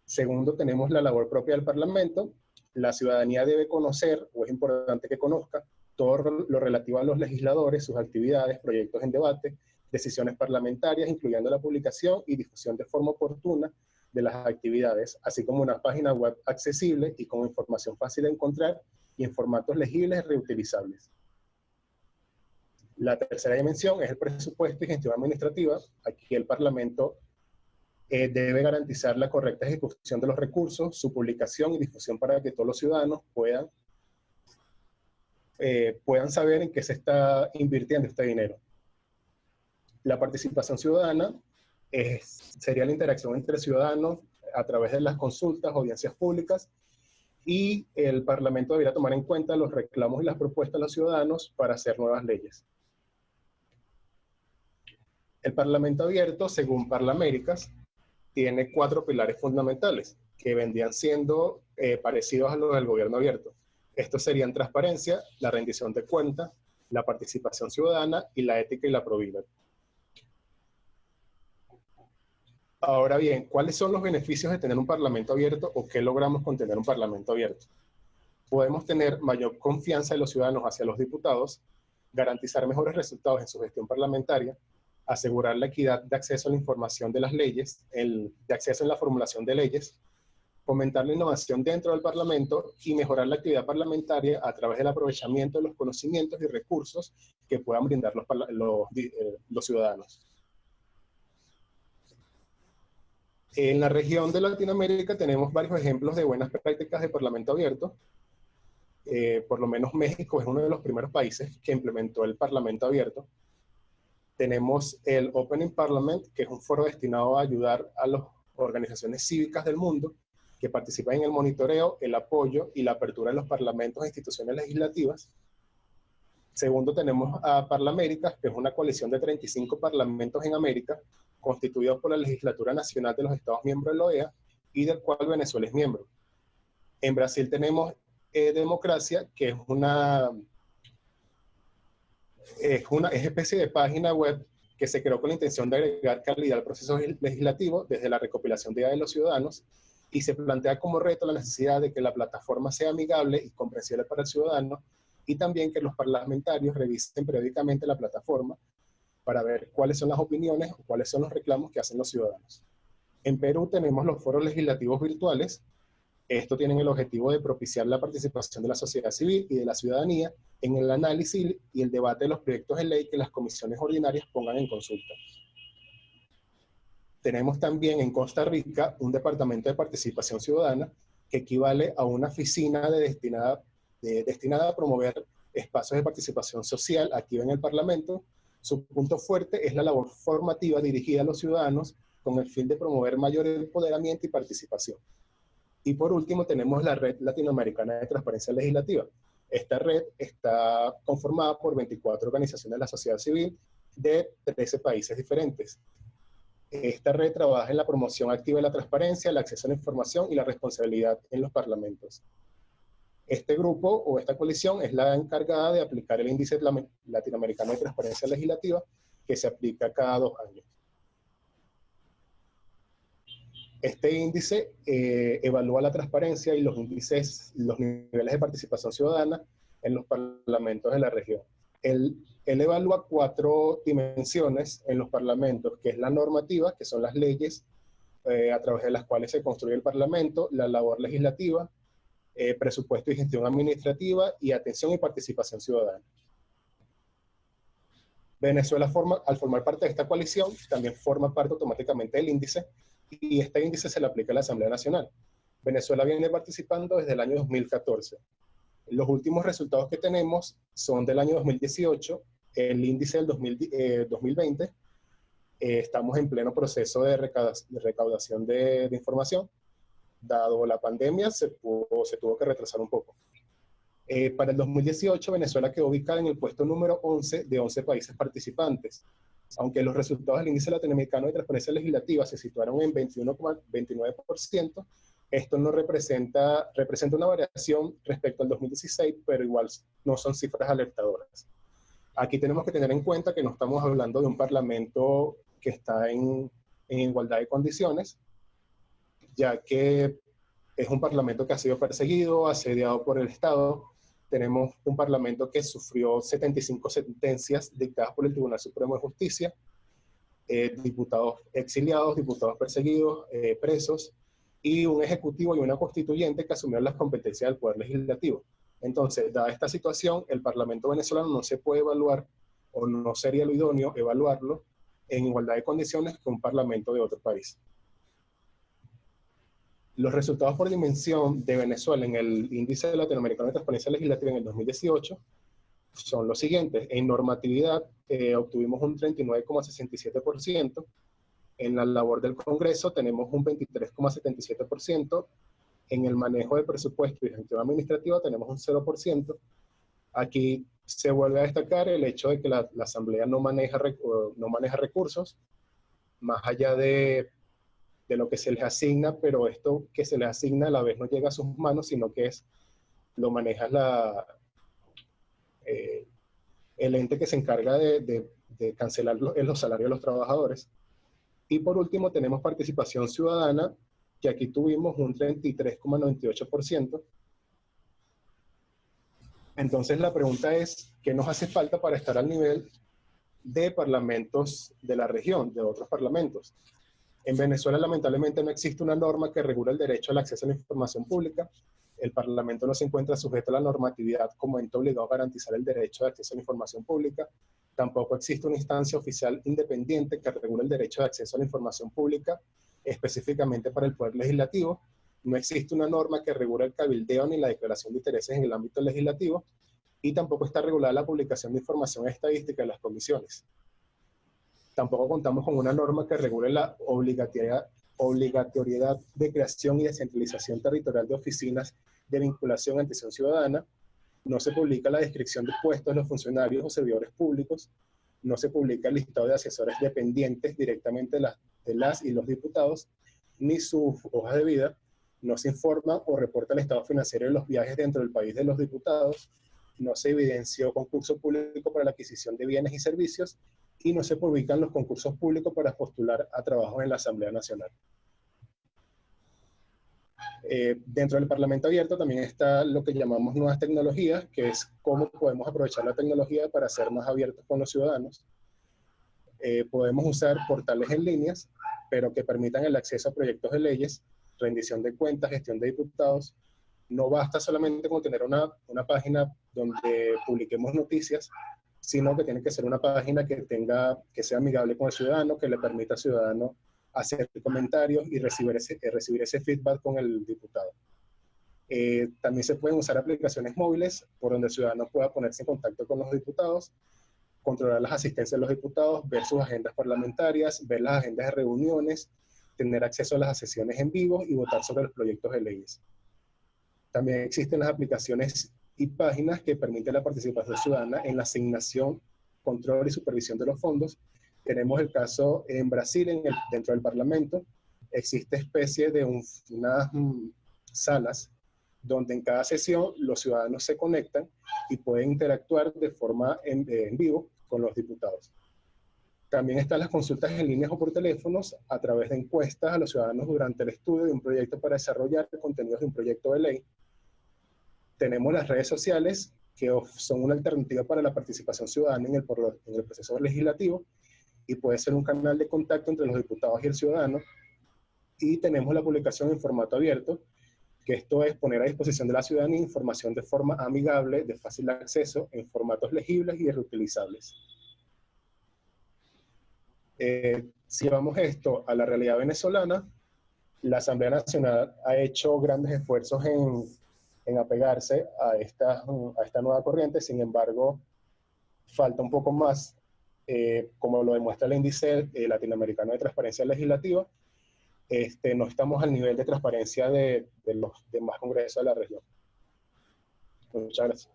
Segundo, tenemos la labor propia del Parlamento. La ciudadanía debe conocer, o es importante que conozca, todo lo relativo a los legisladores, sus actividades, proyectos en debate, decisiones parlamentarias, incluyendo la publicación y difusión de forma oportuna de las actividades, así como una página web accesible y con información fácil de encontrar y en formatos legibles y reutilizables. La tercera dimensión es el presupuesto y gestión administrativa. Aquí el Parlamento debe garantizar la correcta ejecución de los recursos, su publicación y difusión para que todos los ciudadanos puedan saber en qué se está invirtiendo este dinero. La participación ciudadana sería la interacción entre ciudadanos a través de las consultas, audiencias públicas, y el Parlamento debería tomar en cuenta los reclamos y las propuestas de los ciudadanos para hacer nuevas leyes. El Parlamento Abierto, según Parlaméricas, tiene 4 pilares fundamentales que vendrían siendo parecidos a los del gobierno abierto. Estos serían transparencia, la rendición de cuentas, la participación ciudadana y la ética y la probidad. Ahora bien, ¿cuáles son los beneficios de tener un parlamento abierto o qué logramos con tener un parlamento abierto? Podemos tener mayor confianza de los ciudadanos hacia los diputados, garantizar mejores resultados en su gestión parlamentaria, asegurar la equidad de acceso a la información de las leyes, de acceso en la formulación de leyes, fomentar la innovación dentro del Parlamento y mejorar la actividad parlamentaria a través del aprovechamiento de los conocimientos y recursos que puedan brindar los ciudadanos. En la región de Latinoamérica tenemos varios ejemplos de buenas prácticas de parlamento abierto. Por lo menos México es uno de los primeros países que implementó el parlamento abierto. Tenemos el Opening Parliament, que es un foro destinado a ayudar a las organizaciones cívicas del mundo que participan en el monitoreo, el apoyo y la apertura de los parlamentos e instituciones legislativas. Segundo, tenemos a Parlaméricas, que es una coalición de 35 parlamentos en América, constituidos por la Legislatura Nacional de los Estados miembros de la OEA y del cual Venezuela es miembro. En Brasil tenemos Democracia, que es una especie de página web que se creó con la intención de agregar calidad al proceso legislativo desde la recopilación de datos de los ciudadanos y se plantea como reto la necesidad de que la plataforma sea amigable y comprensible para el ciudadano y también que los parlamentarios revisen periódicamente la plataforma para ver cuáles son las opiniones o cuáles son los reclamos que hacen los ciudadanos. En Perú tenemos los foros legislativos virtuales. Estos tienen el objetivo de propiciar la participación de la sociedad civil y de la ciudadanía en el análisis y el debate de los proyectos de ley que las comisiones ordinarias pongan en consulta. Tenemos también en Costa Rica un departamento de participación ciudadana que equivale a una oficina destinada a promover espacios de participación social activa en el Parlamento. Su punto fuerte es la labor formativa dirigida a los ciudadanos con el fin de promover mayor empoderamiento y participación. Y por último tenemos la Red Latinoamericana de Transparencia Legislativa. Esta red está conformada por 24 organizaciones de la sociedad civil de 13 países diferentes. Esta red trabaja en la promoción activa de la transparencia, el acceso a la información y la responsabilidad en los parlamentos. Este grupo o esta coalición es la encargada de aplicar el Índice Latinoamericano de Transparencia Legislativa que se aplica cada 2 años. Este índice evalúa la transparencia y los niveles de participación ciudadana en los parlamentos de la región. Él evalúa 4 dimensiones en los parlamentos, que es la normativa, que son las leyes a través de las cuales se construye el parlamento, la labor legislativa, presupuesto y gestión administrativa, y atención y participación ciudadana. Venezuela, al formar parte de esta coalición, también forma parte automáticamente del índice, y este índice se le aplica a la Asamblea Nacional. Venezuela viene participando desde el año 2014. Los últimos resultados que tenemos son del año 2018, el índice del 2020. Estamos en pleno proceso de recaudación de información. Dado la pandemia, se tuvo que retrasar un poco. Para el 2018, Venezuela quedó ubicada en el puesto número 11 de 11 países participantes. Aunque los resultados del Índice Latinoamericano de Transparencia Legislativa se situaron en 21,29%, esto no representa una variación respecto al 2016, pero igual no son cifras alertadoras. Aquí tenemos que tener en cuenta que no estamos hablando de un parlamento que está en igualdad de condiciones, ya que es un parlamento que ha sido perseguido, asediado por el Estado. Tenemos un parlamento que sufrió 75 sentencias dictadas por el Tribunal Supremo de Justicia, diputados exiliados, diputados perseguidos, presos, y un ejecutivo y una constituyente que asumieron las competencias del Poder Legislativo. Entonces, dada esta situación, el Parlamento venezolano no se puede evaluar, o no sería lo idóneo evaluarlo, en igualdad de condiciones que un parlamento de otro país. Los resultados por dimensión de Venezuela en el Índice Latinoamericano de Transparencia Legislativa en el 2018 son los siguientes. En normatividad obtuvimos un 39,67%. En la labor del Congreso tenemos un 23,77%. En el manejo de presupuesto y gestión administrativa tenemos un 0%. Aquí se vuelve a destacar el hecho de que la Asamblea no maneja recursos, más allá de lo que se les asigna, pero esto que se les asigna a la vez no llega a sus manos, sino que lo maneja el ente que se encarga de cancelar los salarios de los trabajadores. Y por último tenemos participación ciudadana, que aquí tuvimos un 33,98%. Entonces la pregunta es, ¿qué nos hace falta para estar al nivel de parlamentos de la región, de otros parlamentos? En Venezuela lamentablemente no existe una norma que regule el derecho al acceso a la información pública. El Parlamento no se encuentra sujeto a la normatividad como ente obligado a garantizar el derecho de acceso a la información pública. Tampoco existe una instancia oficial independiente que regule el derecho de acceso a la información pública, específicamente para el Poder Legislativo. No existe una norma que regule el cabildeo ni la declaración de intereses en el ámbito legislativo, y tampoco está regulada la publicación de información estadística en las comisiones. Tampoco contamos con una norma que regule la obligatoriedad de creación y descentralización territorial de oficinas de vinculación a atención ciudadana. No se publica la descripción de puestos de los funcionarios o servidores públicos. No se publica el listado de asesores dependientes directamente de las y los diputados, ni sus hojas de vida. No se informa o reporta el estado financiero de los viajes dentro del país de los diputados. No se evidenció concurso público para la adquisición de bienes y servicios, y no se publican los concursos públicos para postular a trabajos en la Asamblea Nacional. Dentro del Parlamento Abierto también está lo que llamamos nuevas tecnologías, que es cómo podemos aprovechar la tecnología para ser más abiertos con los ciudadanos. Podemos usar portales en líneas, pero que permitan el acceso a proyectos de leyes, rendición de cuentas, gestión de diputados. No basta solamente con tener una página donde publiquemos noticias, sino que tiene que ser una página que sea amigable con el ciudadano, que le permita al ciudadano hacer comentarios y recibir ese feedback con el diputado. También se pueden usar aplicaciones móviles por donde el ciudadano pueda ponerse en contacto con los diputados, controlar las asistencias de los diputados, ver sus agendas parlamentarias, ver las agendas de reuniones, tener acceso a las sesiones en vivo y votar sobre los proyectos de leyes. También existen las aplicaciones y páginas que permiten la participación ciudadana en la asignación, control y supervisión de los fondos. Tenemos el caso en Brasil, dentro del Parlamento, existe especie de unas salas donde en cada sesión los ciudadanos se conectan y pueden interactuar de forma en vivo con los diputados. También están las consultas en líneas o por teléfonos a través de encuestas a los ciudadanos durante el estudio de un proyecto para desarrollar contenidos de un proyecto de ley. Tenemos las redes sociales, que son una alternativa para la participación ciudadana en el proceso legislativo, y puede ser un canal de contacto entre los diputados y el ciudadano. Y tenemos la publicación en formato abierto, que esto es poner a disposición de la ciudadanía información de forma amigable, de fácil acceso, en formatos legibles y reutilizables. Si llevamos esto a la realidad venezolana, la Asamblea Nacional ha hecho grandes esfuerzos en apegarse a esta nueva corriente. Sin embargo, falta un poco más, como lo demuestra el índice latinoamericano de transparencia legislativa. No estamos al nivel de transparencia de los demás congresos de la región. Muchas gracias.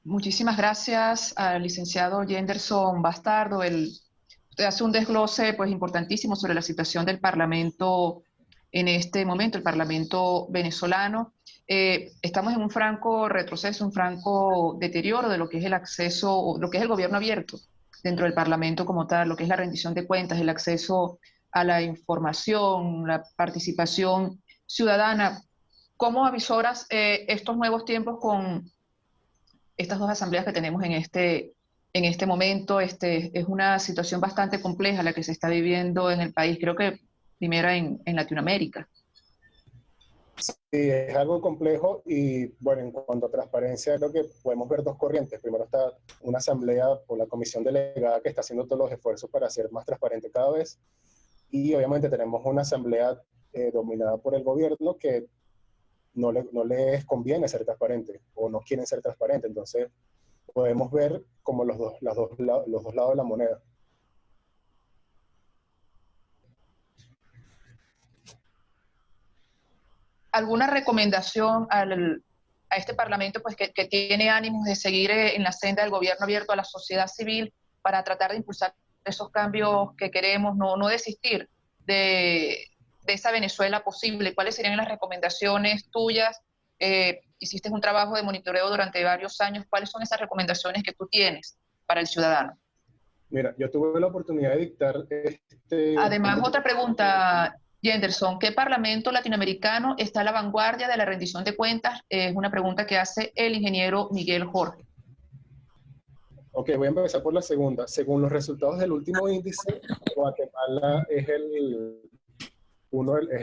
Muchísimas gracias al licenciado Jenderson Bastardo. Usted hace un desglose pues, importantísimo sobre la situación del Parlamento en este momento, el Parlamento venezolano. Estamos en un franco retroceso, un franco deterioro de lo que es el acceso, lo que es el gobierno abierto dentro del Parlamento como tal, lo que es la rendición de cuentas, el acceso a la información, la participación ciudadana. ¿Cómo avisoras estos nuevos tiempos con estas dos asambleas que tenemos en este momento? Es una situación bastante compleja la que se está viviendo en el país, creo que primera en Latinoamérica. Sí, es algo complejo y bueno, en cuanto a transparencia creo que podemos ver dos corrientes. Primero está una asamblea o la comisión delegada que está haciendo todos los esfuerzos para ser más transparente cada vez, y obviamente tenemos una asamblea dominada por el gobierno que no les conviene ser transparente o no quieren ser transparentes. Entonces podemos ver como los dos lados de la moneda. ¿Alguna recomendación a este Parlamento pues, que tiene ánimos de seguir en la senda del gobierno abierto, a la sociedad civil, para tratar de impulsar esos cambios que queremos, no desistir de esa Venezuela posible? ¿Cuáles serían las recomendaciones tuyas? Hiciste un trabajo de monitoreo durante varios años. ¿Cuáles son esas recomendaciones que tú tienes para el ciudadano? Mira, yo tuve la oportunidad de dictar Además, otra pregunta, Jenderson, ¿qué parlamento latinoamericano está a la vanguardia de la rendición de cuentas? Es una pregunta que hace el ingeniero Miguel Jorge. Ok, voy a empezar por la segunda. Según los resultados del último índice, Guatemala es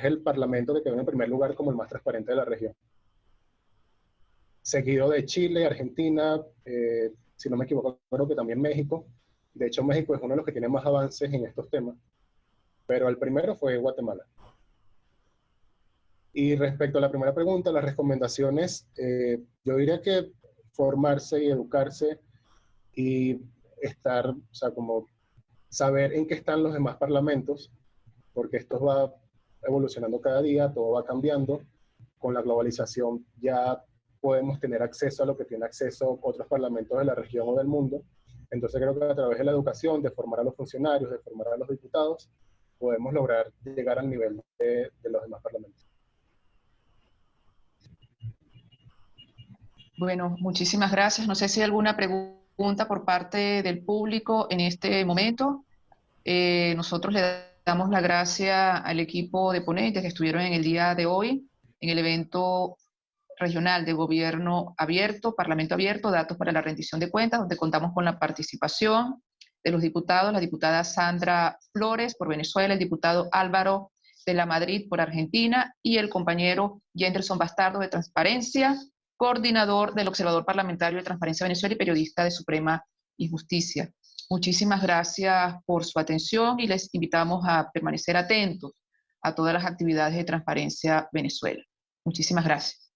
el parlamento que quedó en el primer lugar como el más transparente de la región. Seguido de Chile, Argentina, si no me equivoco, creo que también México. De hecho, México es uno de los que tiene más avances en estos temas. Pero el primero fue Guatemala. Y respecto a la primera pregunta, las recomendaciones, yo diría que formarse y educarse y estar, o sea, como saber en qué están los demás parlamentos, porque esto va evolucionando cada día, todo va cambiando. Con la globalización ya podemos tener acceso a lo que tienen acceso otros parlamentos de la región o del mundo. Entonces creo que a través de la educación, de formar a los funcionarios, de formar a los diputados, podemos lograr llegar al nivel de los demás parlamentos. Bueno, muchísimas gracias. No sé si hay alguna pregunta por parte del público en este momento. Nosotros le damos la gracia al equipo de ponentes que estuvieron en el día de hoy en el evento regional de gobierno abierto, parlamento abierto, datos para la rendición de cuentas, donde contamos con la participación de los diputados, la diputada Sandra Flores por Venezuela, el diputado Álvaro de la Madrid por Argentina y el compañero Jenderson Bastardo de Transparencia, coordinador del Observador Parlamentario de Transparencia Venezuela y periodista de Suprema y Justicia. Muchísimas gracias por su atención y les invitamos a permanecer atentos a todas las actividades de Transparencia Venezuela. Muchísimas gracias.